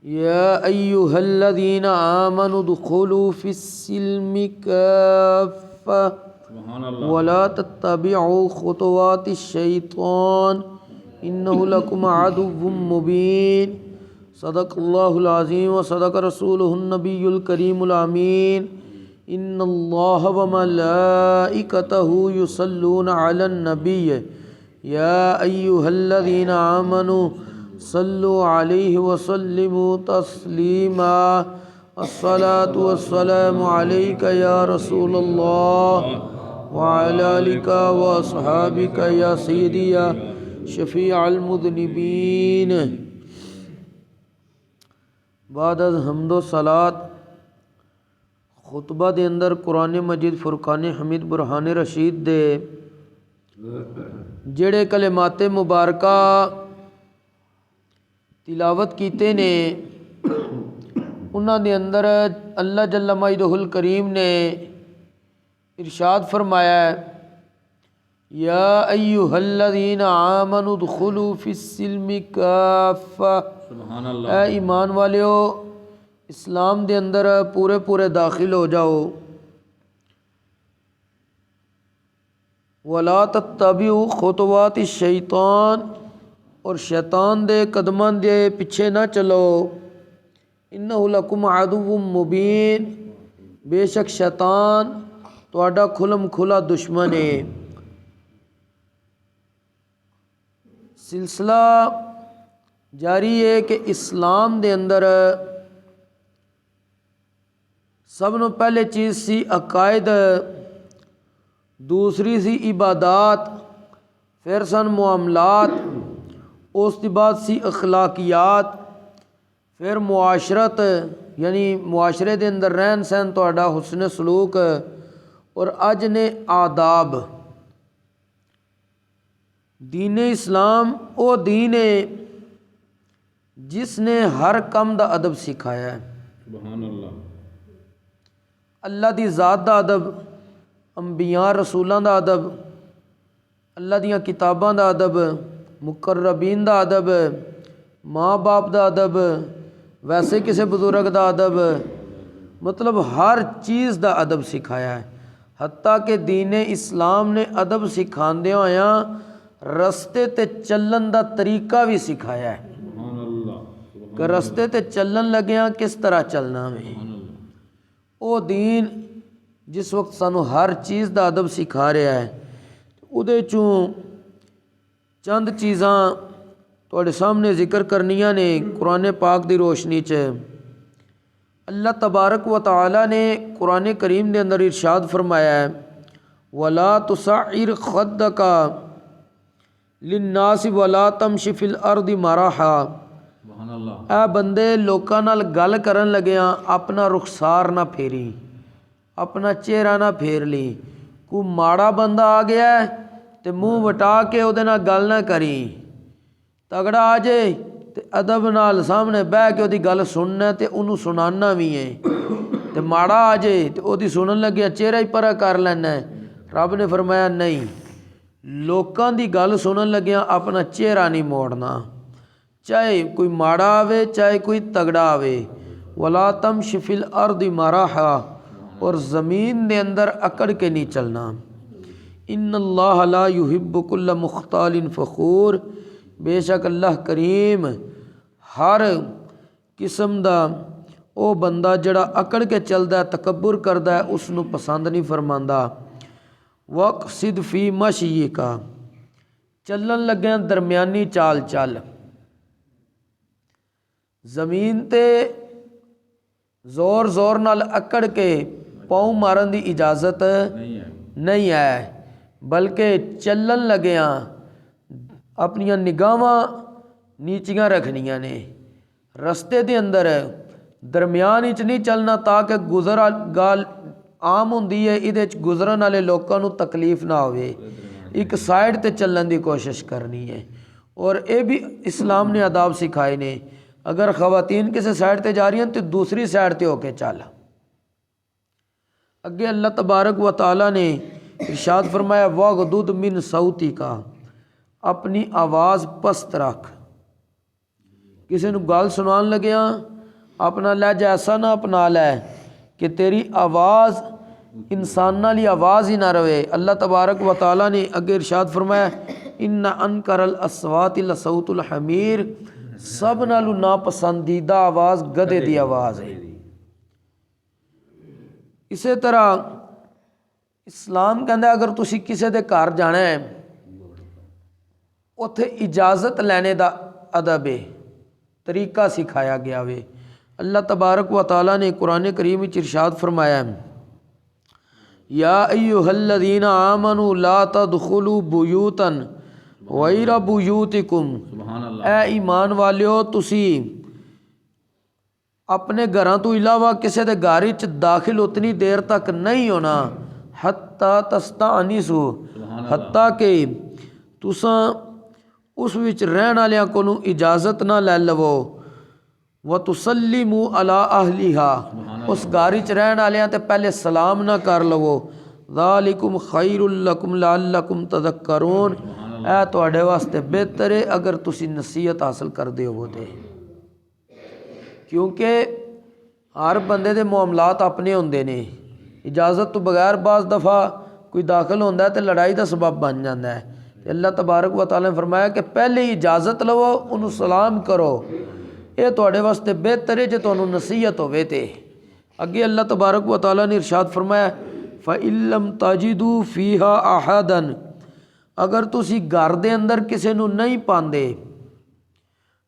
يا أيها الذين آمنوا ادخلوا في السلم كافة ولا تتبعوا خطوات الشيطان إنه لكم عدو مبين صدق الله العظيم وصدق رسوله النبي الكريم الأمين إن الله وملائكته يصلون على النبي يا أيها الذين آمنوا صلوا عليه وسلموا تسليما الصلاة والسلام عليك يا رسول الله وعلى آلك وأصحابك يا سيدي يا شفيع المذنبين بعد از حمد و صلات خطبہ دے اندر قرآن مجید فرقان حمید برہان رشید دے جڑے کلمات مبارکہ تلاوت کیتے نے انہاں دے اندر اللہ جل مجدہ الکریم نے ارشاد فرمایا ہے یا ایھا الذین آمنوا ادخلوا فی السلم کافہ سبحان اللہ اے ایمان والیو اسلام دے اندر پورے پورے داخل ہو جاؤ ولا تتبعوا خطوات الشیطان اور شیطان دے قدماں دے پیچھے نہ چلو انہ لکم عدو مبین بے شک شیطان تہاڈا کھلم کھلا دشمن ہے سلسلہ جاری ہے کہ اسلام دے اندر سب نو پہلے چیز سی عقائد دوسری سی عبادات پھر سن معاملات اس کے بعد سی اخلاقیات پھر معاشرت یعنی معاشرے دے اندر رہن سہن تہاڈا حسن سلوک اور اج نے آداب دین اسلام او دین ہے جس نے ہر کم دا ادب سکھایا ہے سبحان اللہ اللہ دی ذات دا ادب انبیاء رسولاں دا ادب اللہ دیاں کتاباں دا ادب مقربین دا ادب ماں باپ دا ادب ویسے کسی بزرگ دا ادب مطلب ہر چیز دا ادب سکھایا ہے حتیٰ کہ دین اسلام نے ادب سکھاندے ہویاں رستے تے چلن دا طریقہ بھی سکھایا ہے سبحان اللہ کہ رستے تے چلن لگیاں کس طرح چلنا میں او دین جس وقت سانو ہر چیز دا ادب سکھا رہا ہے اودے چوں چند چیزاں تواڈے سامنے ذکر کرنیاں نے قرآن پاک دی روشنی چ اللہ تبارک و تعالی نے قرآن کریم دے اندر ارشاد فرمایا ہے وَلَا تُسَعِّرْ خَدَّكَ لِلنَّاسِ وَلَا تَمْشِ فِي الْأَرْضِ مَرَحًا سبحان اللہ اے بندے لوکاں نال گل کرن لگیاں اپنا رخسار نہ پھیری اپنا چہرہ نہ پھیر لی کوئی ماڑا بندہ آ گیا ہے تے منہ وٹا کے او دے نال گل نہ کری تگڑا آ جائے تے ادب نال سامنے بہ کے او دی گل سننا تے انہوں سنانا بھی ہے تے ماڑا آ جائے تے او دی سنن لگیا چہرہ ہی پرا کر لینا ہے رب نے فرمایا نہیں لوکاں دی گل سنن لگیا اپنا چہرہ نہیں موڑنا چاہے کوئی ماڑا آوے چاہے کوئی تگڑا آوے ولا تمشِ فی الارض مرحا اور زمین دے اندر اکڑ کے نہیں چلنا ان اللہ لا یحب کل مختال فخور بے شک اللہ کریم ہر قسم دا او بندہ جڑا اکڑ کے چلدا ہے تکبر کردا ہے اس نو پسند نہیں فرماندا وقصد فی مشیک چلن لگیاں درمیانی چال چل زمین تے زور زور نال اکڑ کے پاؤں مارن دی اجازت نہیں ہے بلکہ چلن لگیاں اپنیاں نگاہاں نیچیاں رکھنیاں نے رستے دے اندر درمیان وچ نہیں چلنا تاکہ گزر گال عام ہوندی ہے ادھے وچ گزرن والے لوکاں نو تکلیف نہ ہوئے ایک سائڈ تے چلن دی کوشش کرنی ہے اور اے بھی اسلام نے آداب سکھائے نے اگر خواتین کسی سائڈ تے جا رہی ہیں تو دوسری سائڈ تے ہو کے چل اگے اللہ تبارک و تعالی نے ارشاد فرمایا وَغْضُضْ مِنْ صَوْتِكَ اپنی آواز پست رکھ ਕਿਸੇ ਨੂੰ ਗੱਲ ਸੁਣਾਉਣ ਲੱਗਿਆਂ ਆਪਣਾ ਲਹਿਜਾ ਐਸਾ ਨਾ ਅਪਣਾ ਲੈ ਕਿ ਤੇਰੀ ਆਵਾਜ਼ انسان والی آواز ہی نہ رہے۔ اللہ تبارک و تعالیٰ نے اگے ارشاد فرمایا ان انکر الاصوات لصوت الحمیر، سب نالو ناپسندیدہ آواز گدھے دی آواز ہے۔ اسی طرح اسلام کہندا ہے اگر تسی کسی دے گھر جانا ہے اتھے اجازت لینے دا ادب ہے، طریقہ سکھایا گیا وے۔ اللہ تبارک و تعالیٰ نے قرآن کریم وچ ارشاد فرمایا ہے یا ایہا الذین آمنوا لا تدخلوا بیوتا غیر بیوتکم، سبحان اللہ، اے ایمان والیو تسی اپنے گھراں تو علاوہ کسی دے گھر وچ داخل اتنی دیر تک نہیں ہونا حتی تستانسوا، حتیٰ کہ تساں اس وچ رہن والیاں کولوں اجازت نہ لے لو، وَتُسَلِّمُوا عَلَىٰ أَهْلِهَا، اس گھر وچ رہن والیاں تے پہلے سلام نہ کر لو، ذالکم خیر لکم لعلکم تذکرون، اے تواڈے واسطے بہتر ہے اگر تسی نصیحت حاصل کردے ہو تے، کیونکہ ہر بندے دے معاملات اپنے ہوندے نے، اجازت تو بغیر بعض دفعہ کوئی داخل ہوندا ہے تے لڑائی دا سبب بن جاندا ہے۔ اللہ تبارک و تعالیٰ نے فرمایا کہ پہلے ہی اجازت لو، انہوں سلام کرو، یہ تواڈے واسطے بہتر ہے جے تانوں نصیحت ہوے تے۔ اگے اللہ تبارک و تعالیٰ نے ارشاد فرمایا فَإِن لَّمْ تَجِدُوا فِيهَا أَحَدًا، اگر تسی گھر دے اندر کسے نو نہیں پاندے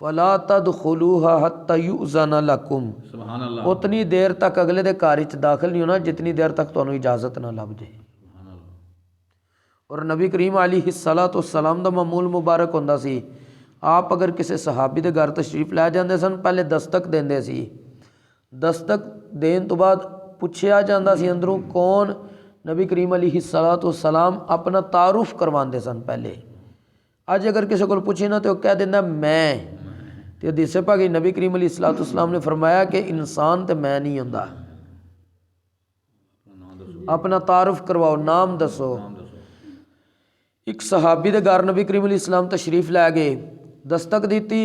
فَلَا تَدْخُلُوهَا حَتَّى يُؤْذَنَ لَكُمْ، سبحان اللہ، اتنی دیر تک اگلے دے گھر وچ داخل نہیں ہونا جتنی دیر تک تانوں اجازت نہ لب جائے۔ سبحان اللہ، اور نبی کریم علیہ السلام دا معمول مبارک ہوندا سی، آپ اگر کسی صحابی دے گھر تشریف لے جاندے سن پہلے دستک دیندے سی، دستک دین تو بعد پوچھیا جاندا سی اندروں کون، نبی کریم علیہ السلام اپنا تعارف کرواندے سن پہلے۔ اج اگر کسی کو پوچھے نا تو وہ کہہ دیندا میں، تے حدیث پاک نبی کریم علیہ السلام نے فرمایا کہ انسان تے میں نہیں ہوندا، اپنا تعارف کرواؤ، نام دسو۔ ایک صحابی دے گھر نبی کریم علیہ السلام تشریف لے گئے، دستک دیتی،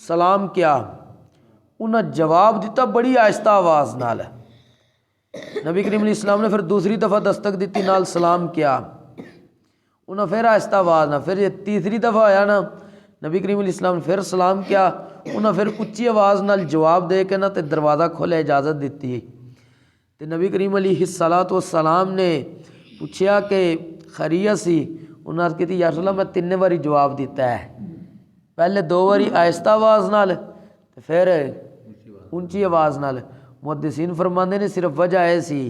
سلام کیا، انہاں جواب دیتا بڑی آہستہ آواز نال۔ نبی کریم علیہ السلام نے پھر دوسری دفعہ دستک دیتی، نال سلام کیا، انہاں پھر آہستہ آواز نہ، پھر یہ تیسری دفعہ آیا نا نبی کریم علیہ السلام نے پھر سلام کیا، انہاں پھر اچھی آواز نال جواب دے کے نا تے دروازہ کھولے اجازت دیتی۔ تے نبی کریم علیہ السلام نے پوچھیا کہ خیریت سی، انہاں نے کہتی یا رسول اللہ میں 3 باری جواب دیتا ہے، پہلے 2 باری آہستہ آواز نال تے پھر اونچی آواز نال۔ محدثین فرماندے نے صرف وجہ ہے سی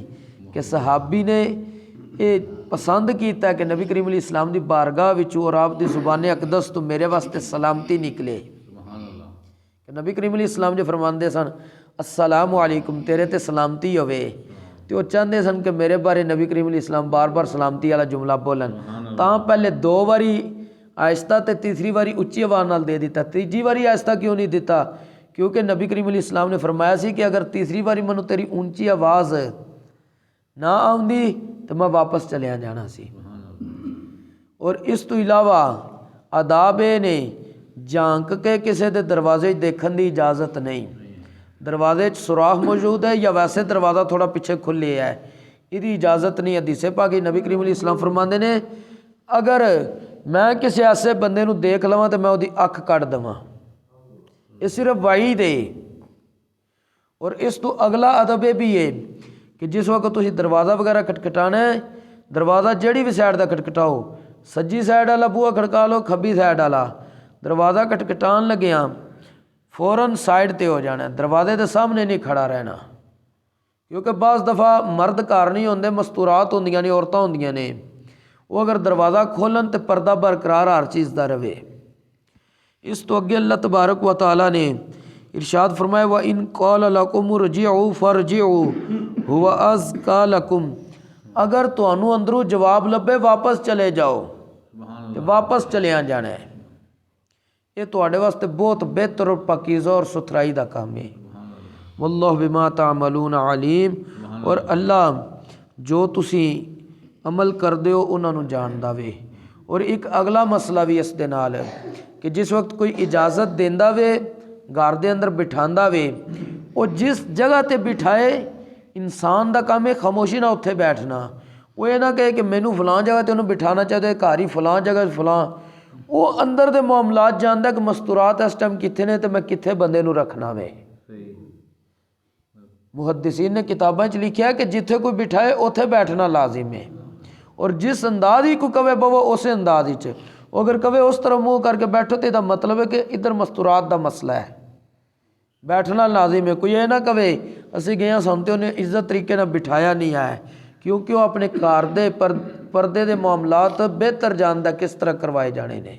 کہ صحابی نے یہ پسند کیتا ہے کہ نبی کریم علیہ السلام دی بارگاہ وچوں اور آپ دی زبان اقدس تو میرے واسطے سلامتی نکلے، سبحان اللہ، کہ نبی کریم علیہ السلام جو فرماندے سن السلام علیکم تیرے تے سلامتی ہوے، تے وہ چاہتے سن کہ میرے بارے نبی کریم علیہ السلام بار بار سلامتی والا جملہ بولن، تاں پہلے 2 باری آہستہ تے تیسری باری اچھی آواز نال دے دیتا، تیجی باری آہستہ کیوں نہیں دیتا؟ کیونکہ نبی کریم علیہ السلام نے فرمایا سی کہ اگر تیسری باری منو تیری اونچی آواز نہ آؤندی تو میں واپس چلیا جانا سی۔ اور اس تو علاوہ آداب نے جھانک کے کسی دے دروازے دیکھن دی اجازت نہیں، دروازے سوراخ موجود ہے یا ویسے دروازہ تھوڑا پیچھے کھلے ہے، یہ اجازت نہیں۔ حدیث پاک نبی کریم علیہ السلام فرماندے نے اگر میں کسی ایسے بندے نو دیکھ لواں تو میں وہی اکھ کٹ دواں، یہ صرف وعید ہے۔ اور اس تو اگلا ادب یہ بھی ہے کہ جس وقت تسی دروازہ وغیرہ کھٹکھٹانا ہے، دروازہ جڑی بھی سائڈ دا کھٹکھٹاؤ، سجی سائڈ والا بوہا کھڑکا لو، کھبی سائڈ والا، دروازہ کھٹکھٹان لگیاں فوراً سائڈ تے ہو جانا ہے، دروازے دے سامنے نہیں کھڑا رہنا، کیونکہ بعض دفعہ مرد گھر نہیں ہوندے، مستورات ہوندیاں نے، عورتاں ہوندیاں نے، وہ اگر دروازہ کھولن تے پردہ برقرار ہر چیز دا رہے۔ اس تو اگے اللہ تبارک و تعالیٰ نے ارشاد فرمایا وَإِن قَالَ لَكُمُ ارْجِعُوا فَارْجِعُوا هُوَ أَزْكَىٰ لَكُمْ، اگر تانوں اندروں جواب لبے واپس چلے جاؤ، تے واپس چلے جانا ہے، یہ تواڈے واسطے بہت بہتر اور پاکیزہ اور ستھرائی دا کام ہے۔ واللہ بما تعملون علیم، اور اللہ جو تسی عمل کردے ہو انہاں نوں جاندا وے۔ اور ایک اگلا مسئلہ بھی اس دے نال ہے کہ جس وقت کوئی اجازت دیندا وے ਘਰ ਦੇ ਅੰਦਰ ਬਿਠਾਉਂਦਾ ਵੇ, ਉਹ ਜਿਸ ਜਗ੍ਹਾ ਤੇ ਬਿਠਾਏ ਇਨਸਾਨ ਦਾ ਕੰਮ ਹੈ ਖਾਮੋਸ਼ੀ ਨਾਲ ਉੱਥੇ ਬੈਠਣਾ। ਉਹ ਇਹ ਨਾ ਕਹੇ ਕਿ ਮੈਨੂੰ ਫਲਾਂ ਜਗ੍ਹਾ ਤੇ ਉਹਨੂੰ ਬਿਠਾਉਣਾ ਚਾਹੀਦਾ, ਘਰ ਹੀ ਫਲਾਂ ਜਗ੍ਹਾ ਫਲਾਂ। ਉਹ ਅੰਦਰ ਦੇ ਮਾਮਲਾਤ ਜਾਣਦਾ ਕਿ ਮਸਤੂਰਾਤ ਇਸ ਟਾਈਮ ਕਿੱਥੇ ਨੇ ਤੇ ਮੈਂ ਕਿੱਥੇ ਬੰਦੇ ਨੂੰ ਰੱਖਣਾ ਵੇ। ਸਹੀ ਮੁਹੱਦਿਸੀਨ ਨੇ ਕਿਤਾਬਾਂ 'ਚ ਲਿਖਿਆ ਕਿ ਜਿੱਥੇ ਕੋਈ ਬਿਠਾਏ ਉੱਥੇ ਬੈਠਣਾ ਲਾਜ਼ਮ ਹੈ, ਔਰ ਜਿਸ ਅੰਦਾਜ਼ ਹੀ ਕੋਈ ਕਵੇ ਬਵੋ ਉਸੇ ਅੰਦਾਜ਼ ਵਿੱਚ। ਉਹ ਅਗਰ ਕਵੇ ਉਸ ਤਰ੍ਹਾਂ ਮੂੰਹ ਕਰਕੇ ਬੈਠੋ ਤੇ ਇਹਦਾ ਮਤਲਬ ਹੈ ਕਿ ਇੱਧਰ ਮਸਤੂਰਾਤ ਦਾ ਮਸਲਾ ਹੈ, ਬੈਠਣਾ ਲਾਜ਼ਮ ਹੈ। ਕੋਈ ਇਹ ਨਾ ਕਵੇ ਅਸੀਂ ਗਏ ਹਾਂ ਸਾਨੂੰ ਤੇ ਉਹਨੇ ਇੱਜ਼ਤ ਤਰੀਕੇ ਨਾਲ ਬਿਠਾਇਆ ਨਹੀਂ ਹੈ, ਕਿਉਂਕਿ ਉਹ ਆਪਣੇ ਘਰ ਦੇ ਪਰਦੇ ਦੇ ਮਾਮਲਾਤ ਬਿਹਤਰ ਜਾਣਦਾ ਕਿਸ ਤਰ੍ਹਾਂ ਕਰਵਾਏ ਜਾਣੇ ਨੇ।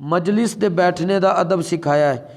ਮਜਲਿਸ ਦੇ ਬੈਠਣੇ ਦਾ ਅਦਬ ਸਿਖਾਇਆ ਹੈ।